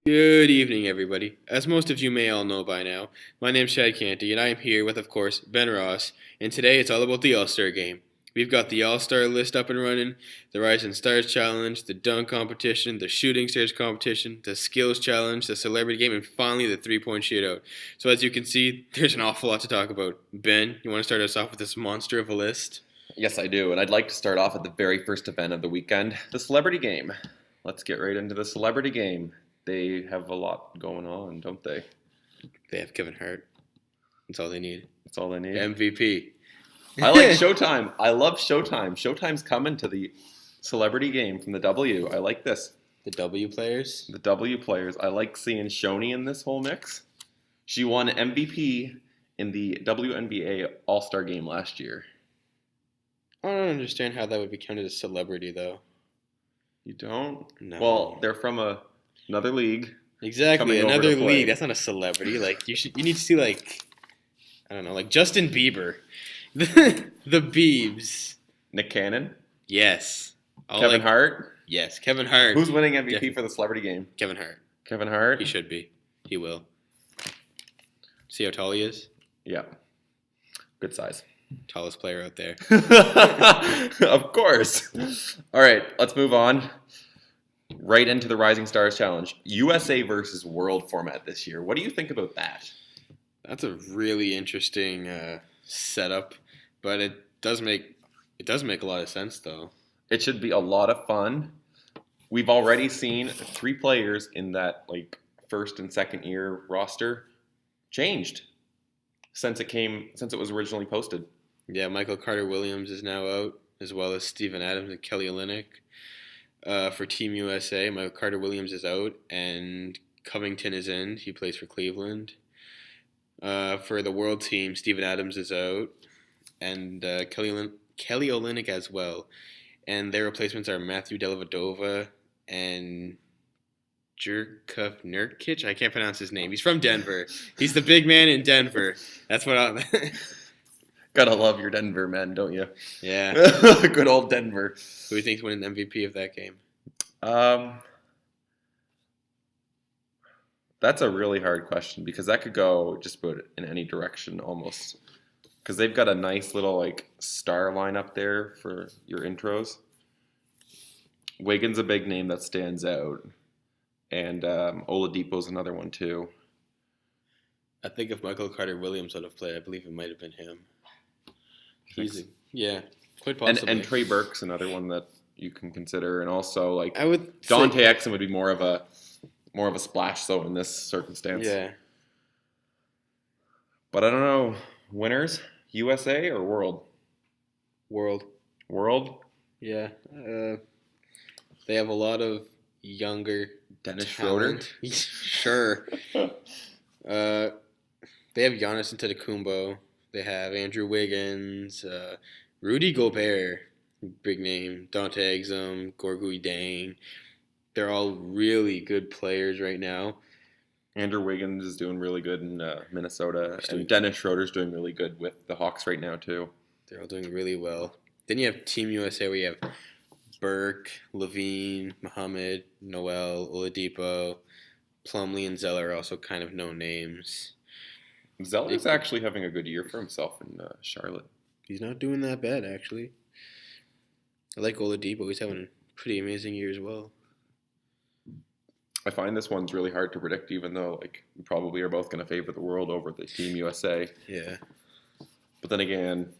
Good evening, everybody. As most of you may all know by now, my name's Chad Canty, and I am here with, of course, Ben Ross, and today it's all about the All-Star Game. We've got the All-Star list up and running, the Rising Stars Challenge, the Dunk Competition, the Shooting Stars Competition, the Skills Challenge, the Celebrity Game, and finally the Three-Point Shootout. So as you can see, there's an awful lot to talk about. Ben, you want to start us off with this monster of a list? Yes, I do, and I'd like to start off at the very first event of the weekend, the Celebrity Game. Let's get right into the Celebrity Game. They have a lot going on, don't they? They have Kevin Hart. That's all they need. That's all they need. MVP. I like Showtime. I love Showtime. Showtime's coming to the Celebrity Game from the W. I like this. The W players? The W players. I like seeing Shoni in this whole mix. She won MVP in the WNBA All-Star Game last year. I don't understand how that would be counted as celebrity, though. You don't? No. Well, they're from another league. Exactly, coming over another to play. league. That's not a celebrity. Like you need to see like I don't know, like Justin Bieber, the Biebs. Nick Cannon. Yes. Kevin Hart. Yes, Kevin Hart. Who's winning MVP for the Celebrity Game? Kevin Hart. Kevin Hart? He should be. He will. See how tall he is? Yeah. Good size. Tallest player out there. Of course. All right, let's move on. Right into the Rising Stars Challenge. USA versus World format this year. What do you think about that? That's a really interesting setup, but it does make a lot of sense though. It should be a lot of fun. We've already seen 3 players in that first and second year roster changed since it was originally posted. Yeah, Michael Carter-Williams is now out, as well as Steven Adams and Kelly Olynyk. For Team USA, Michael Carter-Williams is out, and Covington is in. He plays for Cleveland. For the World Team, Steven Adams is out, and Kelly Olynyk as well. And their replacements are Matthew Dellavedova and Jerkov Nurkic. I can't pronounce his name. He's from Denver. He's the big man in Denver. That's what I'm... Gotta love your Denver men, don't you? Yeah. Good old Denver. Who do you think's winning the MVP of that game? That's a really hard question because that could go just about in any direction almost. Because they've got a nice little star lineup there for your intros. Wiggins a big name that stands out, and Oladipo's another one too. I think if Michael Carter-Williams would have played, I believe it might have been him. Quite possibly. And Trey Burke's another one that you can consider, and also I would Dante Exum would be more of a splash zone in this circumstance. Yeah. But I don't know. Winners, USA or World? World. World? Yeah. They have a lot of younger Dennis Schroeder? Sure. They have Giannis Antetokounmpo. They have Andrew Wiggins, Rudy Gobert, big name, Dante Exum, Gorgui Dang. They're all really good players right now. Andrew Wiggins is doing really good in Minnesota, and Dennis Schroeder's doing really good with the Hawks right now too. They're all doing really well. Then you have Team USA where you have Burke, Levine, Muhammad, Noel, Oladipo, Plumlee, and Zeller are also kind of known names. Zeller's actually having a good year for himself in Charlotte. He's not doing that bad, actually. I like Oladipo. He's having a pretty amazing year as well. I find this one's really hard to predict, even though we probably are both going to favor the World over the Team USA. Yeah. But then again,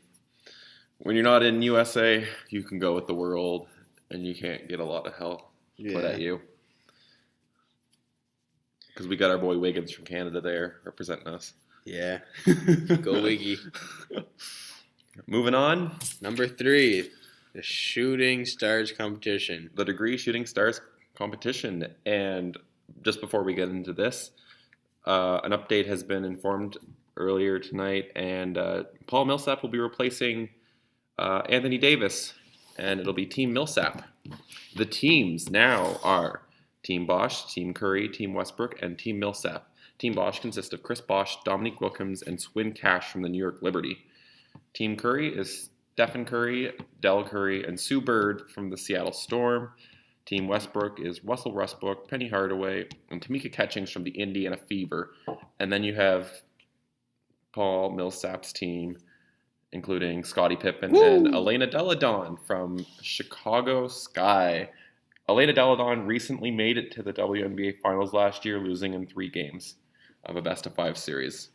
when you're not in USA, you can go with the World, and you can't get a lot of hell put at you. Because we got our boy Wiggins from Canada there representing us. Yeah. Go Wiggy. Moving on. Number 3, the Shooting Stars Competition. The Degree Shooting Stars Competition. And just before we get into this, an update has been informed earlier tonight, and Paul Millsap will be replacing Anthony Davis, and it'll be Team Millsap. The teams now are Team Bosch, Team Curry, Team Westbrook, and Team Millsap. Team Bosch consists of Chris Bosch, Dominique Wilkins, and Swin Cash from the New York Liberty. Team Curry is Stephen Curry, Del Curry, and Sue Bird from the Seattle Storm. Team Westbrook is Russell Westbrook, Penny Hardaway, and Tamika Catchings from the Indiana Fever. And then you have Paul Millsap's team, including Scottie Pippen and Elena Delle Donne from Chicago Sky. Elena Delle Donne recently made it to the WNBA Finals last year, losing in 3 games of a best-of-5 series.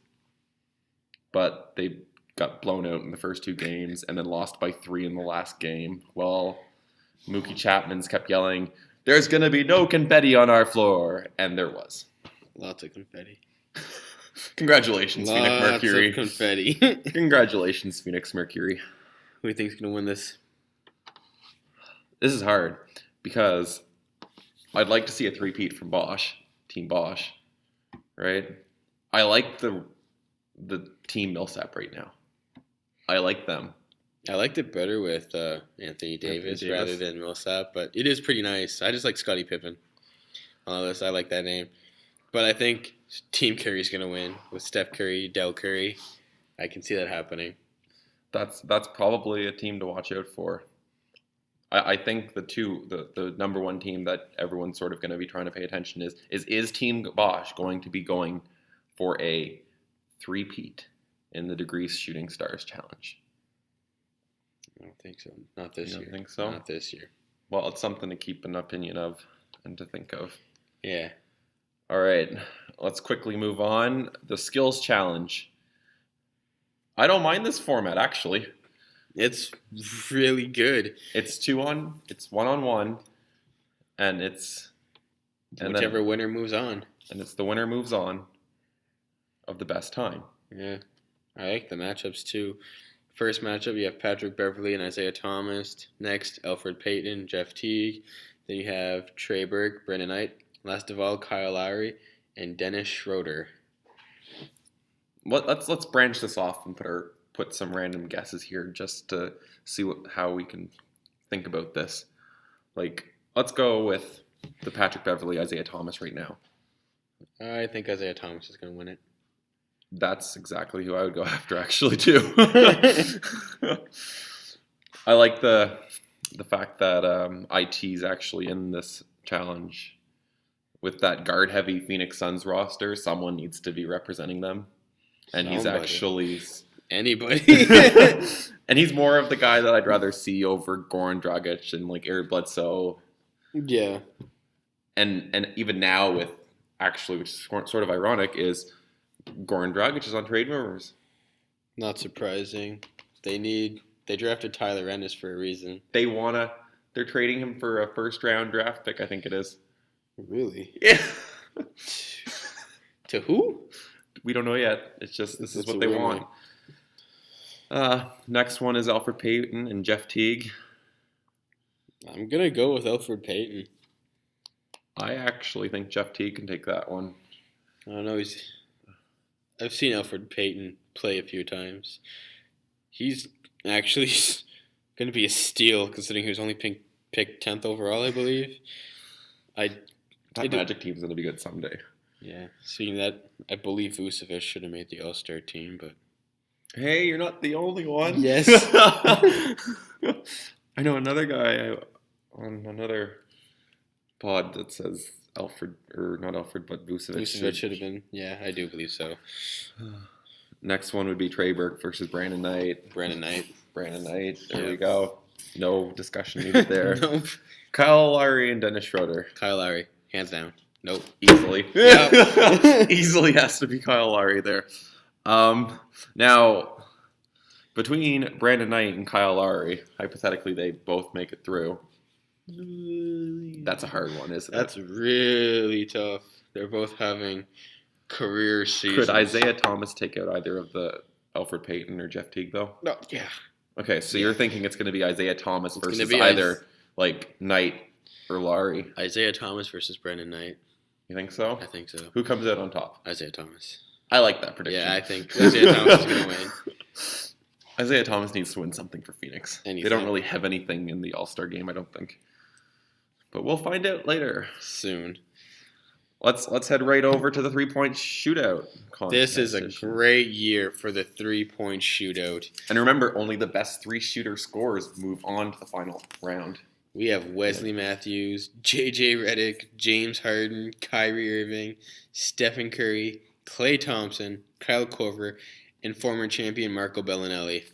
But they got blown out in the first 2 games and then lost by 3 in the last game. Well, Mookie Chapman's kept yelling, "There's going to be no confetti on our floor." And there was. Lots of confetti. Congratulations, Phoenix Mercury. Lots of confetti. Congratulations, Phoenix Mercury. Who do you think's going to win this? This is hard because I'd like to see a three-peat from Bosch, Team Bosch, right? I like the Team Millsap right now. I like them. I liked it better with Anthony Davis rather than Millsap, but it is pretty nice. I just like Scottie Pippen on the list. I like that name. But I think Team Curry's going to win with Steph Curry, Del Curry. I can see that happening. That's probably a team to watch out for. I think the number one team that everyone's sort of going to be trying to pay attention is Team Bosch going to be going for a three-peat in the Degrees Shooting Stars Challenge? I don't think so. Not this year. You don't think so? Not this year. Well, it's something to keep an opinion of and to think of. Yeah. All right, let's quickly move on. The Skills Challenge. I don't mind this format, actually. It's really good. It's 1-on-1, and Whichever winner moves on. And it's the winner moves on of the best time. Yeah. I like the matchups, too. First matchup, you have Patrick Beverley and Isaiah Thomas. Next, Elfrid Payton, Jeff Teague. Then you have Trey Burke, Brendan Knight. Last of all, Kyle Lowry and Dennis Schroeder. Let's branch this off and put some random guesses here just to see how we can think about this. Like, let's go with the Patrick Beverley, Isaiah Thomas right now. I think Isaiah Thomas is going to win it. That's exactly who I would go after, actually, too. I like the fact that IT's actually in this challenge. With that guard-heavy Phoenix Suns roster, someone needs to be representing them. And he's actually... Anybody. And he's more of the guy that I'd rather see over Goran Dragic and, like, Eric Bledsoe. Yeah. And even now with, actually, which is sort of ironic, is Goran Dragic is on trade rumors. Not surprising. They drafted Tyler Ennis for a reason. They're trading him for a first-round draft pick, I think it is. Really? Yeah. To who? We don't know yet. It's just this is what they want. Next one is Elfrid Payton and Jeff Teague. I'm going to go with Elfrid Payton. I actually think Jeff Teague can take that one. I don't know. I've seen Elfrid Payton play a few times. He's actually going to be a steal considering he was only picked 10th overall, I believe. That Magic team's going to be good someday. Yeah. Seeing that, I believe Vucevic should have made the All-Star team, but... Hey, you're not the only one. Yes. I know another guy on another pod that says Alfred, or not Alfred, but Vucevic. Vucevic should have been. Yeah, I do believe so. Next one would be Trey Burke versus Brandon Knight. Brandon Knight. There we go. No discussion needed there. Nope. Kyle Lowry and Dennis Schroeder. Kyle Lowry. Hands down. Nope. Easily. Yep. Easily has to be Kyle Lowry there. Now, between Brandon Knight and Kyle Lowry, hypothetically they both make it through. That's a hard one, isn't it? That's really tough. They're both having career seasons. Could Isaiah Thomas take out either of the Elfrid Payton or Jeff Teague, though? No, yeah. Okay, so you're thinking it's going to be Isaiah Thomas versus either like Knight or Lowry. Isaiah Thomas versus Brandon Knight. You think so? I think so. Who comes out on top? Isaiah Thomas. I like that prediction. Yeah, I think Isaiah Thomas is going to win. Isaiah Thomas needs to win something for Phoenix. Anything. They don't really have anything in the All-Star game, I don't think. But we'll find out later. Soon. Let's head right over to the three-point shootout contest. This is a great year for the three-point shootout. And remember, only the best three-shooter scorers move on to the final round. We have Wesley Matthews, J.J. Redick, James Harden, Kyrie Irving, Stephen Curry, Klay Thompson, Kyle Korver, and former champion Marco Bellinelli.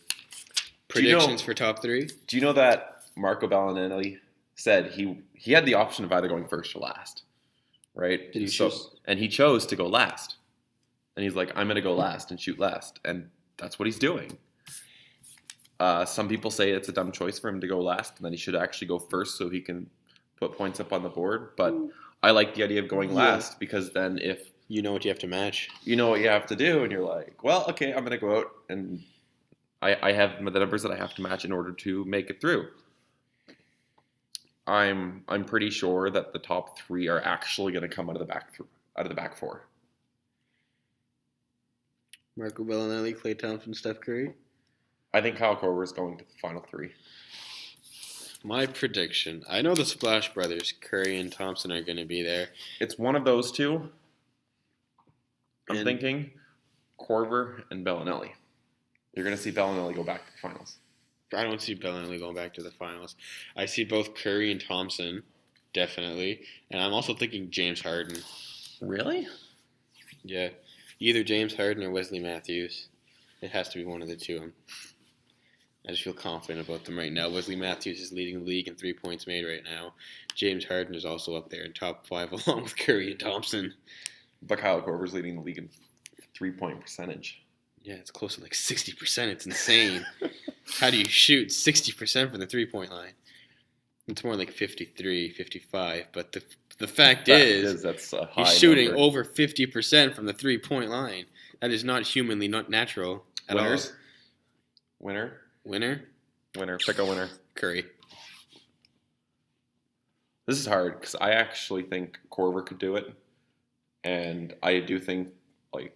Predictions for top three? Do you know that Marco Bellinelli said he had the option of either going first or last, right? Did he choose? And he chose to go last. And he's like, I'm going to go last and shoot last. And that's what he's doing. Some people say it's a dumb choice for him to go last and that he should actually go first so he can put points up on the board. But I like the idea of going last because then if you know what you have to match, you know what you have to do, and you're like, well, okay, I'm going to go out and I have the numbers that I have to match in order to make it through. I'm pretty sure that the top three are actually going to come out of the back four. Marco Bellinelli, Klay Thompson, Steph Curry. I think Kyle Korver is going to the final three. My prediction. I know the Splash Brothers, Curry and Thompson, are going to be there. It's one of those two. I'm thinking Korver and Bellinelli. You're going to see Bellinelli go back to the finals. I don't see Bellinelli going back to the finals. I see both Curry and Thompson, definitely. And I'm also thinking James Harden. Really? Yeah. Either James Harden or Wesley Matthews. It has to be one of the two. I just feel confident about them right now. Wesley Matthews is leading the league in 3 points made right now. James Harden is also up there in top 5 along with Curry and Thompson. But Kyle Korver's leading the league in 3-point percentage. Yeah, it's close to like 60%. It's insane. How do you shoot 60% from the 3-point line? It's more like 53, 55. But the fact is that's a high he's shooting number. over 50% from the 3-point line. That is not humanly not natural at Winners? all. Winner? Pick a winner. Curry. This is hard because I actually think Korver could do it. And I do think, like,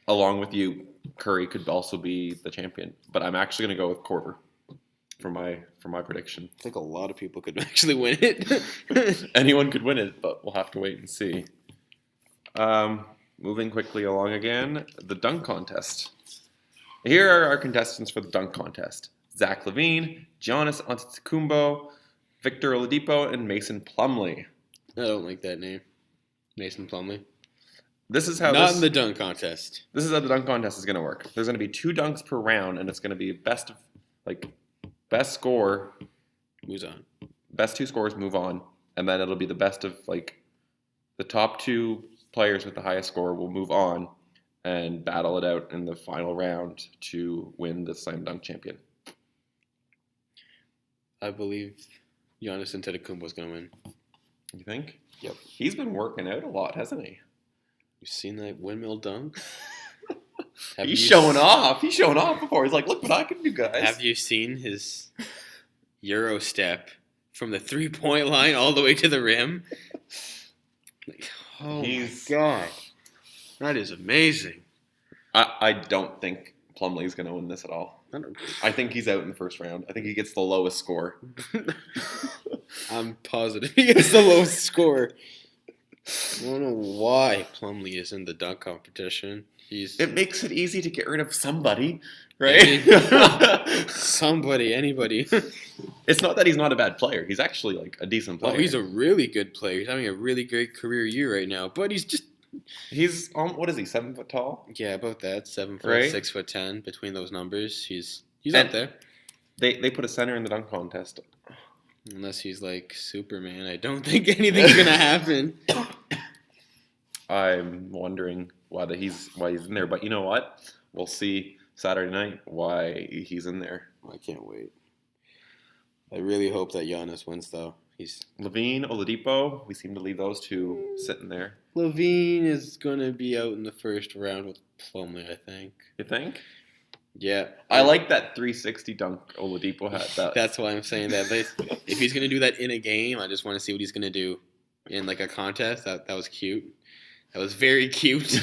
along with you, Curry could also be the champion. But I'm actually going to go with Korver for my prediction. I think a lot of people could actually win it. Anyone could win it, but we'll have to wait and see. Moving quickly along again, the dunk contest. Here are our contestants for the dunk contest. Zach LaVine, Giannis Antetokounmpo, Victor Oladipo, and Mason Plumlee. I don't like that name. Mason Plumlee. This is how Not in the dunk contest. This is how the dunk contest is going to work. There's going to be 2 dunks per round, and it's going to be best score moves on. Best 2 scores move on, and then it'll be the best of the top 2 players with the highest score will move on and battle it out in the final round to win the slam dunk champion. I believe Giannis Antetokounmpo is going to win. You think? Yep. He's been working out a lot, hasn't he? You've seen that windmill dunk? He's showing off. He's showing off before. He's like, look what I can do, guys. Have you seen his Euro step from the 3-point line all the way to the rim? Oh my God. That is amazing. I don't think Plumlee's going to win this at all. I think he's out in the first round. I think he gets the lowest score. I'm positive he gets the lowest score. I don't know why Plumlee is in the dunk competition. It makes it easy to get rid of somebody, right? Somebody, anybody. It's not that he's not a bad player. He's actually a decent player. Oh, he's a really good player. He's having a really great career year right now. But he's what is he? 7 foot tall? Yeah, about that. 7 foot, right? 6'10". Between those numbers, he's up there. They put a center in the dunk contest. Unless he's like Superman, I don't think anything's gonna happen. I'm wondering why he's in there, but you know what? We'll see Saturday night why he's in there. I can't wait. I really hope that Giannis wins, though. LaVine, Oladipo. We seem to leave those 2 sitting there. LaVine is gonna be out in the first round with Plumlee, I think. You think? Yeah, I like that 360 dunk Oladipo had. That's why I'm saying that. If he's gonna do that in a game, I just want to see what he's gonna do in a contest. That was cute. That was very cute.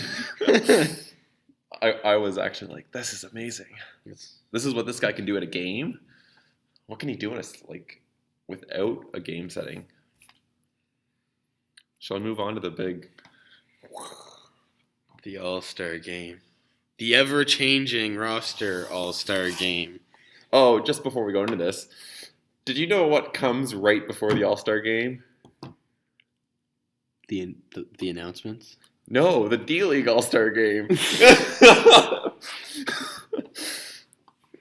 I was actually like, this is amazing. This is what this guy can do at a game. What can he do in without a game setting? Shall I move on to the All-Star game? The ever-changing roster All-Star game. Oh, just before we go into this, Did you know what comes right before the All-Star game? The announcements. No, the D-League All-Star game.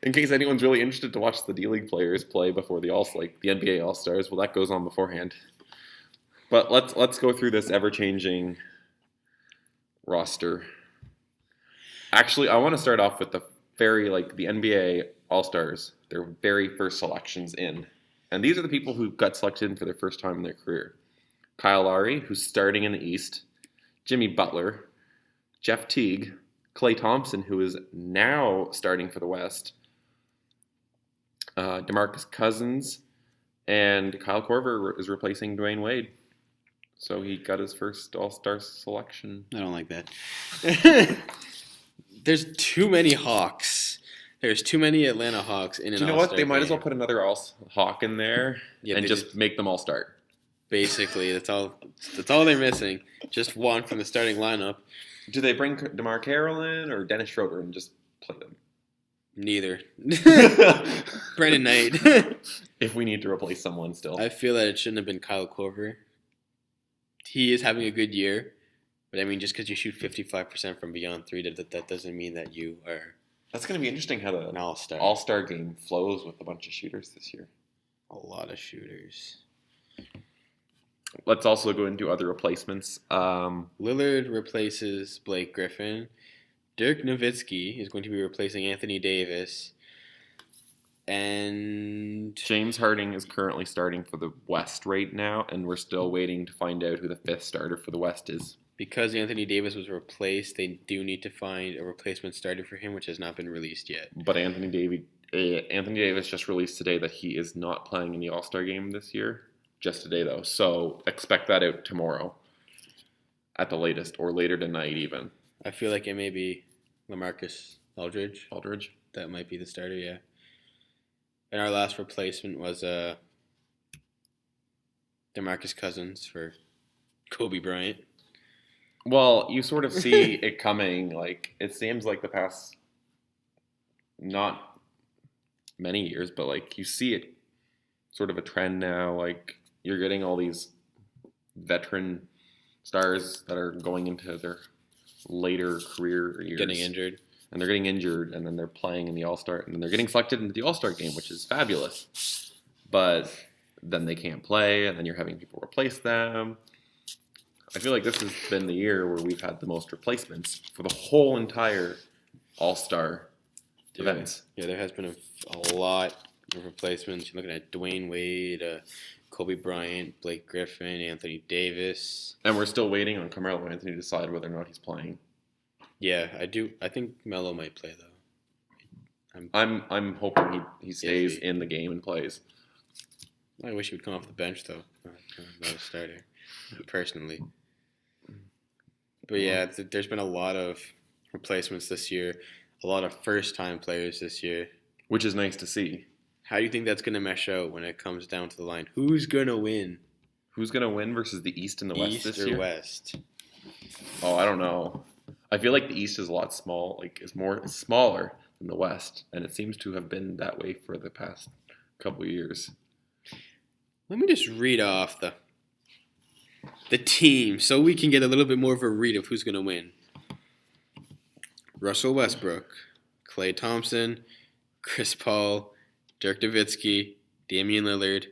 In case anyone's really interested to watch the D-League players play before the NBA All-Stars, well, that goes on beforehand. But let's go through this ever-changing roster. Actually, I want to start off with the NBA All-Stars, their very first selections in. And these are the people who got selected in for their first time in their career. Kyle Lowry, who's starting in the East, Jimmy Butler, Jeff Teague, Klay Thompson, who is now starting for the West, DeMarcus Cousins, and Kyle Korver is replacing Dwayne Wade. So he got his first All-Star selection. I don't like that. There's too many Hawks. There's too many Atlanta Hawks in an All-Star. You know what? They might as well game. put another Hawk in there and just make them all start. Basically, that's all they're missing. Just one from the starting lineup. Do they bring DeMar Carroll in or Dennis Schroeder and just play them? Neither. Brandon Knight. If we need to replace someone still. I feel that it shouldn't have been Kyle Korver. He is having a good year. But I mean, just because you shoot 55% from beyond three, that doesn't mean that you are That's going to be interesting how the an all-star. All-Star game flows with a bunch of shooters this year. A lot of shooters. Let's also go into other replacements. Lillard replaces Blake Griffin. Dirk Nowitzki is going to be replacing Anthony Davis. And James Harden is currently starting for the West right now, and we're still waiting to find out who the fifth starter for the West is. because Anthony Davis was replaced, they do need to find a replacement starter for him, which has not been released yet. But Anthony Davis just released today that he is not playing in the All-Star game this year. Just today, though. So expect that out tomorrow at the latest, or later tonight even. I feel like it may be LaMarcus Aldridge. Aldridge? That might be the starter, yeah. And our last replacement was DeMarcus Cousins for Kobe Bryant. Well, you sort of see it coming. Like, it seems like the past, not many years, but like you see it sort of a trend now. Like, you're getting all these veteran stars that are going into their later career years. Getting injured. And they're getting injured, and then they're playing in the All-Star, and then they're getting selected into the All-Star game, which is fabulous. But then they can't play, and then you're having people replace them. I feel like this has been the year where we've had the most replacements for the whole entire All-Star events. Yeah, there has been a lot of replacements. You're looking at Dwayne Wade, Kobe Bryant, Blake Griffin, Anthony Davis. And we're still waiting on Carmelo Anthony to decide whether or not he's playing. Yeah, I do. I think Melo might play though. I'm hoping he stays in the game and plays. I wish he would come off the bench though, not a starter, personally. But yeah, there's been a lot of replacements this year, a lot of first-time players this year. Which is nice to see. How do you think that's going to mesh out when it comes down to the line? Who's going to win? Who's going to win versus the East and the West this year? East or West? Oh, I don't know. I feel like the East is a lot smaller than the West, and it seems to have been that way for the past couple of years. Let me just read off the team so we can get a little bit more of a read of who's going to win. Russell Westbrook, Klay Thompson, Chris Paul, Dirk Nowitzki, Damian Lillard,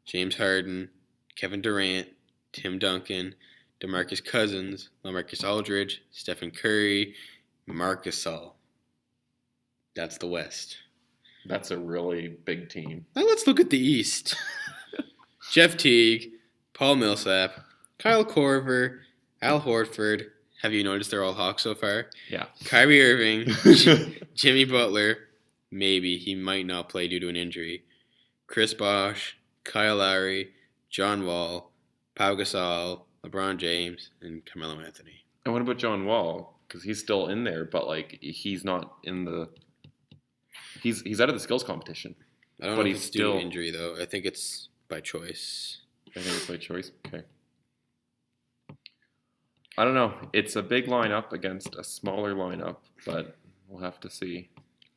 James Harden, Kevin Durant, Tim Duncan, DeMarcus Cousins, LaMarcus Aldridge, Stephen Curry, Marc Gasol. That's the West. That's a really big team. Now let's look at the East. Jeff Teague, Paul Millsap, Kyle Korver, Al Horford. Have you noticed they're all Hawks so far? Yeah. Kyrie Irving, Jimmy Butler. Maybe he might not play due to an injury. Chris Bosh, Kyle Lowry, John Wall, Pau Gasol, LeBron James, and Carmelo Anthony. And what about John Wall? Because he's still in there, but like he's not in the. He's out of the skills competition. I don't know if it's due to injury though. I think it's by choice. I think it's by choice. Okay. I don't know. It's a big lineup against a smaller lineup, but we'll have to see.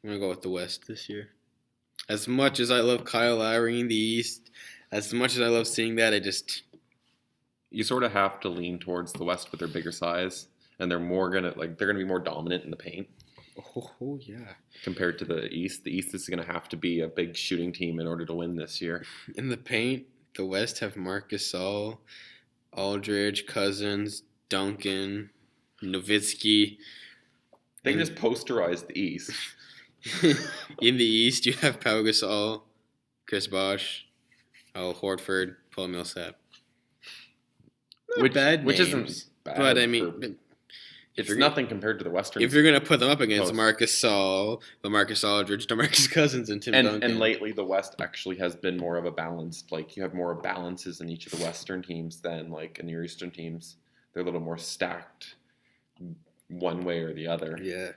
I'm gonna go with the West this year. As much as I love Kyle Lowry in the East, as much as I love seeing that, You sort of have to lean towards the West with their bigger size, and they're gonna be more dominant in the paint oh yeah. compared to the East. The East is gonna have to be a big shooting team in order to win this year. In the paint, the West have Marc Gasol, Aldridge, Cousins, Duncan, Nowitzki. They And just posterized the East. in the East, you have Pau Gasol, Chris Bosh, Al Horford, Paul Millsap. Bad which names, isn't bad. but I mean, It's nothing compared to the Western. if you're gonna put them up against Post. Marc Gasol, LaMarcus Aldridge, DeMarcus Cousins, and Tim Duncan, and lately the West actually has been more of a balanced. Like you have more balances in each of the Western teams than like in your Eastern teams. They're a little more stacked, one way or the other. yeah.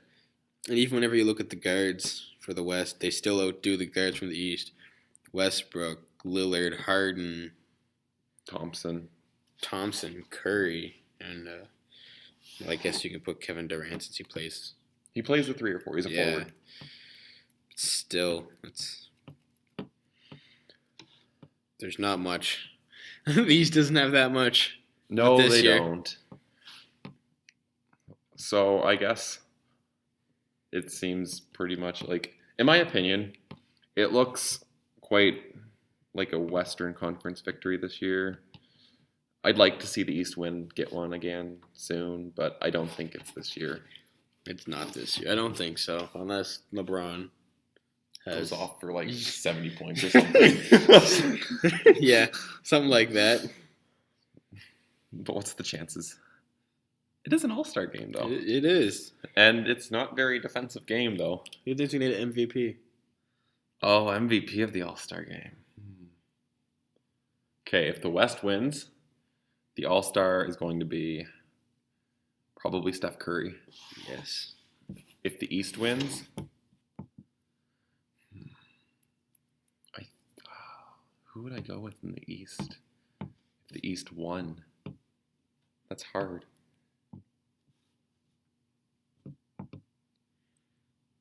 And even whenever you look at the guards for the West, they still outdo the guards from the East. Westbrook, Lillard, Harden, Thompson. Curry, and I guess you can put Kevin Durant since he plays. He plays a 3 or 4. He's a forward. Still, there's not much. The East doesn't have that much. No, this they year. don't. So I guess it seems pretty much like, in my opinion, it looks quite like a Western Conference victory this year. I'd like to see the East get one again soon, but I don't think it's this year. It's not this year. I don't think so, unless LeBron Goes has off for like 70 points or something. yeah, something like that. But what's the chances? It is an all-star game, though. It is. And it's not very defensive game, though. He designated MVP. Oh, MVP of the all-star game. Okay, if the West wins, the all-star is going to be probably Steph Curry. Yes. If the East wins, who would I go with in the East? If the East won, that's hard.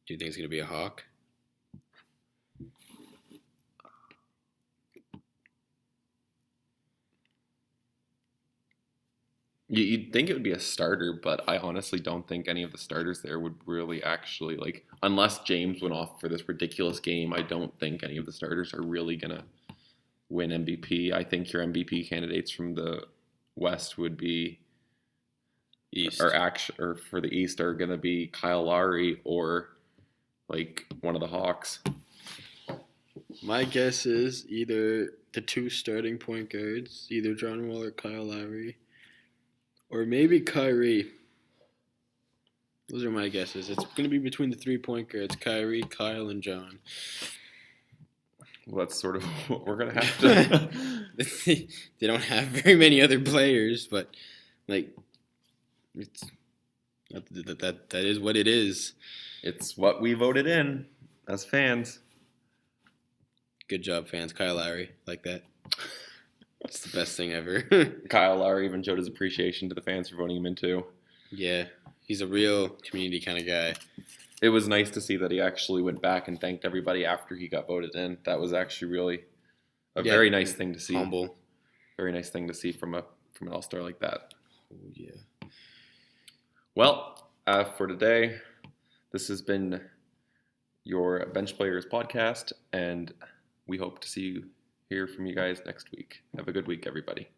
Do you think it's going to be a Hawk? You'd think it would be a starter, but I honestly don't think any of the starters there would really actually, like, unless James went off for this ridiculous game, I don't think any of the starters are really going to win MVP. I think your MVP candidates from the West would be East. or for the East are going to be Kyle Lowry or like one of the Hawks. My guess is either the two starting point guards, either John Wall or Kyle Lowry, or maybe Kyrie. Those are my guesses. It's going to be between the 3 point guards, Kyrie, Kyle, and John. Well, that's sort of what we're going to have to... They don't have very many other players, but, like, it's that is what it is. It's what we voted in as fans. Good job, fans. Kyle Lowry, like that. It's the best thing ever. Kyle Lowry even showed his appreciation to the fans for voting him in too. Yeah, he's a real community kind of guy. It was nice to see that he actually went back and thanked everybody after he got voted in. That was actually really a very nice thing to see. Humble. Very nice thing to see from an all-star like that. Oh, yeah. Well, for today, this has been your Bench Players podcast, and we hope to hear from you guys next week. Have a good week, everybody.